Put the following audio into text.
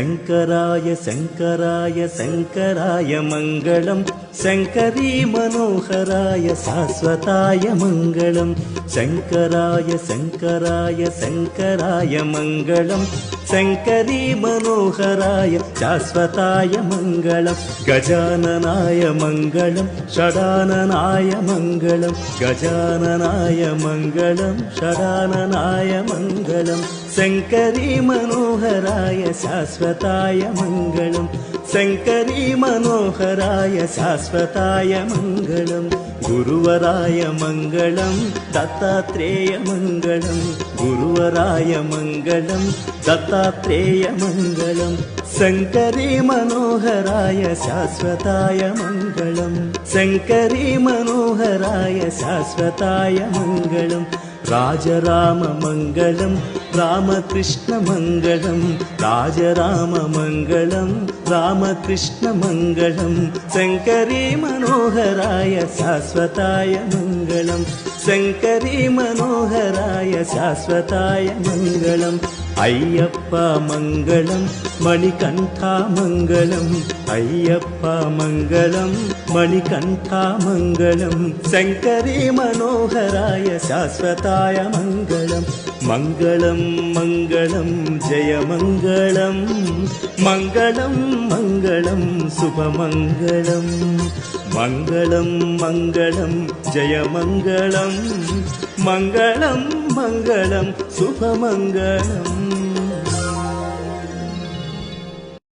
शङ्कराय शङ्कराय शङ्कराय मङ्गलम् शङ्करी मनोहराय शाश्वताय मङ्गलम् शङ्कराय शङ्कराय शङ्कराय मङ्गलम् शङ्करी मनोहराय शाश्वताय मङ्गलम् गजाननाय मङ्गलम् षडाननाय मङ्गलम् गजाननाय मङ्गलम् षडाननाय मङ्गलम् शङ्करी मनोहराय शाश्वताय मङ्गलम् शङ्करी मनोहराय शाश्वताय मङ्गलम् गुरुवराय मङ्गलम् दत्तात्रेय मङ्गलम् गुरुवराय मङ्गलम् दत्तात्रेय मङ्गलम् शङ्करी मनोहराय शाश्वताय मङ्गलम् शङ्करी मनोहराय शाश्वताय मङ्गलम् राजराम मङ्गलम् रामकृष्ण मङ्गलम् राजराम मङ्गलम् रामकृष्ण मङ्गलम् शङ्करी मनोहराय शाश्वताय मङ्गलम् शङ्करी मनोहराय शाश्वताय मङ्गलम् अय्यप्प मङ्गलम् मणिकण्ठा मङ्गलम् अय्यप्प मङ्गलम् मणिकण्ठा मङ्गलम् शङ्करी मनोहराय शाश्वताय मङ्गलम् मङ्गलम् मङ्गलम् जय मङ्गलम् मङ्गलम् मङ्गलम् शुभमङ्गलम् मङ्गलम् मङ्गलम् जय मङ्गलम् मङ्गलम् मङ्गलम् शुभमङ्गलम्